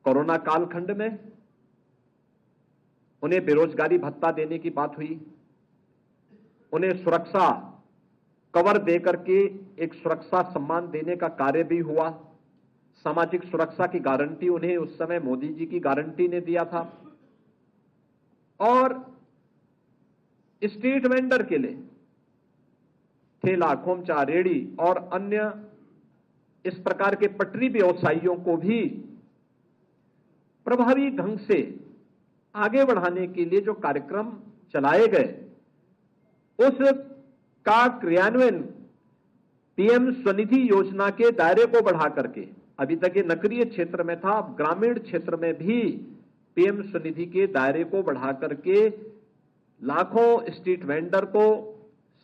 Corona कालखंड में उन्हें बेरोजगारी भत्ता देने की बात हुई, उन्हें सुरक्षा कवर देकर के एक सुरक्षा सम्मान देने का कार्य भी हुआ। सामाजिक सुरक्षा की गारंटी उन्हें उस समय मोदी जी की गारंटी ने दिया था। और स्ट्रीट वेंडर के लिए ठेला, खोमचा, रेड़ी और अन्य इस प्रकार के पटरी व्यवसायियों को भी प्रभावी ढंग से आगे बढ़ाने के लिए जो कार्यक्रम चलाए गए, उस का क्रियान्वयन पीएम स्वनिधि योजना के दायरे को बढ़ा करके, अभी तक ये नगरीय क्षेत्र में था, अब ग्रामीण क्षेत्र में भी पीएम स्वनिधि के दायरे को बढ़ा करके लाखों स्ट्रीट वेंडर को,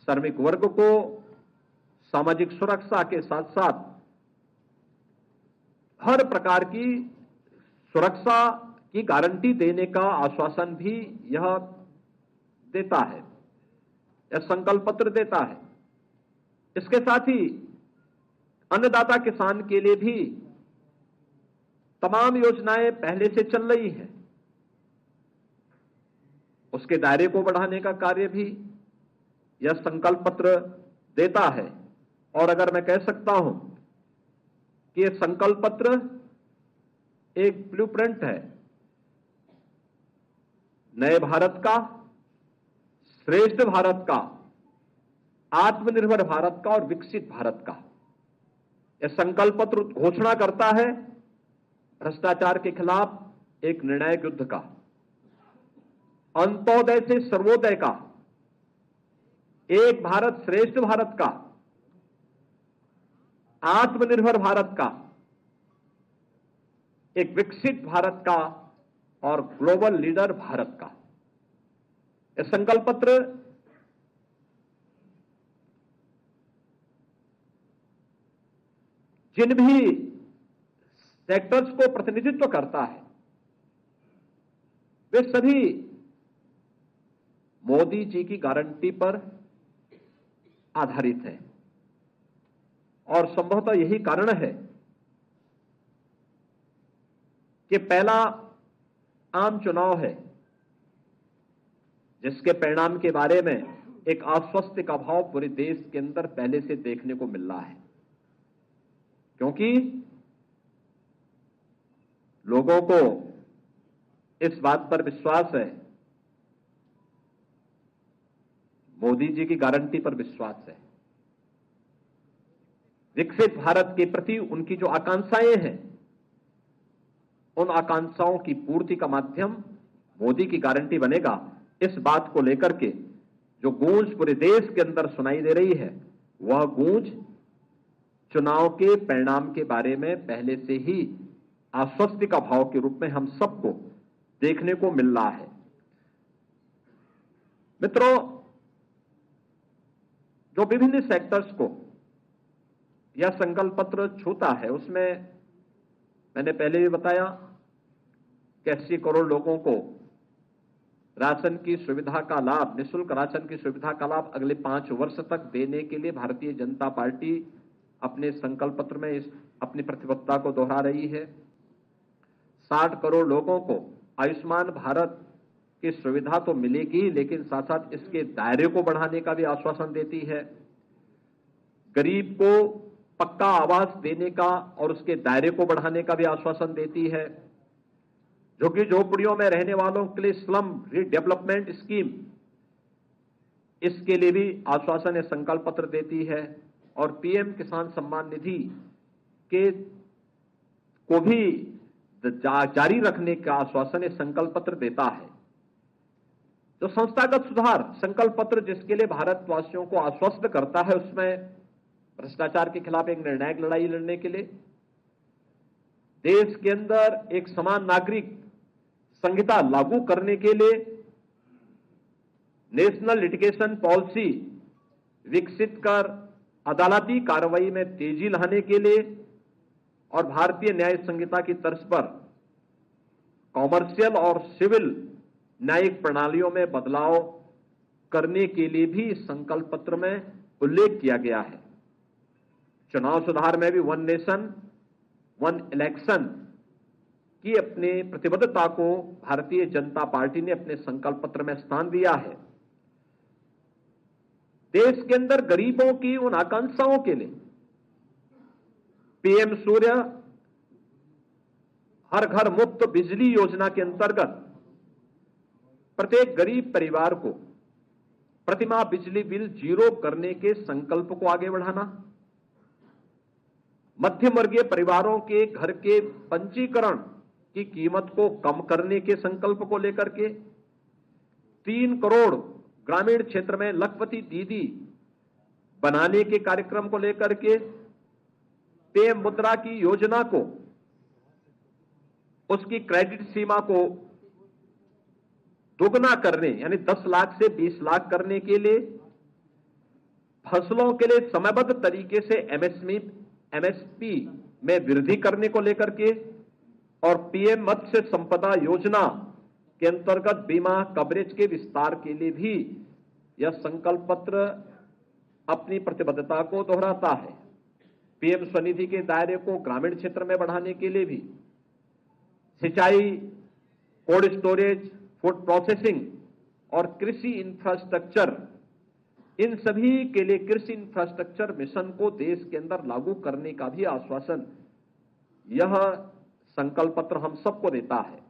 श्रमिक वर्ग को सामाजिक सुरक्षा के साथ साथ हर प्रकार की सुरक्षा की गारंटी देने का आश्वासन भी यह देता है, यह संकल्प पत्र देता है। इसके साथ ही अन्नदाता किसान के लिए भी तमाम योजनाएं पहले से चल रही हैं, उसके दायरे को बढ़ाने का कार्य भी यह संकल्प पत्र देता है। और अगर मैं कह सकता हूं कि यह संकल्प पत्र एक ब्लूप्रिंट है नए भारत का, श्रेष्ठ भारत का, आत्मनिर्भर भारत का और विकसित भारत का। यह संकल्प पत्र घोषणा करता है भ्रष्टाचार के खिलाफ एक निर्णायक युद्ध का, अंत्योदय से सर्वोदय का, एक भारत श्रेष्ठ भारत का, आत्मनिर्भर भारत का, एक विकसित भारत का और ग्लोबल लीडर भारत का। यह संकल्प पत्र जिन भी सेक्टर्स को प्रतिनिधित्व करता है, वे सभी मोदी जी की गारंटी पर आधारित है। और संभवतः यही कारण है कि पहला आम चुनाव है जिसके परिणाम के बारे में एक आश्वस्त का भाव पूरे देश के अंदर पहले से देखने को मिल रहा है, क्योंकि लोगों को इस बात पर विश्वास है, मोदी जी की गारंटी पर विश्वास है, विकसित भारत के प्रति उनकी जो आकांक्षाएं हैं, उन आकांक्षाओं की पूर्ति का माध्यम मोदी की गारंटी बनेगा। इस बात को लेकर के जो गूंज पूरे देश के अंदर सुनाई दे रही है, वह गूंज चुनाव के परिणाम के बारे में पहले से ही आश्वस्ति का भाव के रूप में हम सबको देखने को मिल रहा है। मित्रों, जो विभिन्न सेक्टर्स को यह संकल्प पत्र छूता है, उसमें मैंने पहले भी बताया कि 80 करोड़ लोगों को राशन की सुविधा का लाभ, निःशुल्क राशन की सुविधा का लाभ अगले 5 वर्ष तक देने के लिए भारतीय जनता पार्टी अपने संकल्प पत्र में अपनी प्रतिबद्धता को दोहरा रही है। 60 करोड़ लोगों को आयुष्मान भारत की सुविधा तो मिलेगी, लेकिन साथ साथ इसके दायरे को बढ़ाने का भी आश्वासन देती है। गरीब को पक्का आवास देने का और उसके दायरे को बढ़ाने का भी आश्वासन देती है। झुग्गी झोपड़ियों में रहने वालों के लिए स्लम रीडेवलपमेंट स्कीम, इसके लिए भी आश्वासन संकल्प पत्र देती है। और पीएम किसान सम्मान निधि के को भी जारी रखने का आश्वासन संकल्प पत्र देता है। जो संस्थागत सुधार संकल्प पत्र जिसके लिए भारतवासियों को आश्वस्त करता है, उसमें भ्रष्टाचार के खिलाफ एक निर्णायक लड़ाई लड़ने के लिए, देश के अंदर एक समान नागरिक संहिता लागू करने के लिए, नेशनल लिटिगेशन पॉलिसी विकसित कर अदालती कार्रवाई में तेजी लाने के लिए और भारतीय न्याय संहिता की तर्ज पर कॉमर्शियल और सिविल न्यायिक प्रणालियों में बदलाव करने के लिए भी संकल्प पत्र में उल्लेख किया गया है। चुनाव सुधार में भी वन नेशन वन इलेक्शन की अपनी प्रतिबद्धता को भारतीय जनता पार्टी ने अपने संकल्प पत्र में स्थान दिया है। देश के अंदर गरीबों की उन आकांक्षाओं के लिए पीएम सूर्य हर घर मुफ्त बिजली योजना के अंतर्गत प्रत्येक गरीब परिवार को प्रतिमाह बिजली बिल जीरो करने के संकल्प को आगे बढ़ाना, मध्यम वर्गीय परिवारों के घर के पंजीकरण की कीमत को कम करने के संकल्प को लेकर के 3 करोड़ ग्रामीण क्षेत्र में लखपति दीदी बनाने के कार्यक्रम को लेकर के पीएम मुद्रा की योजना को उसकी क्रेडिट सीमा को दोगुना करने यानी 10 लाख से 20 लाख करने के लिए, फसलों के लिए समयबद्ध तरीके से एमएसपी में वृद्धि करने को लेकर के और पीएम मत्स्य संपदा योजना के अंतर्गत बीमा कवरेज के विस्तार के लिए भी यह संकल्प पत्र अपनी प्रतिबद्धता को दोहराता है। पीएम स्वनिधि के दायरे को ग्रामीण क्षेत्र में बढ़ाने के लिए भी सिंचाई, कोल्ड स्टोरेज, फूड प्रोसेसिंग और कृषि इंफ्रास्ट्रक्चर, इन सभी के लिए कृषि इंफ्रास्ट्रक्चर मिशन को देश के अंदर लागू करने का भी आश्वासन यह संकल्प पत्र हम सबको देता है।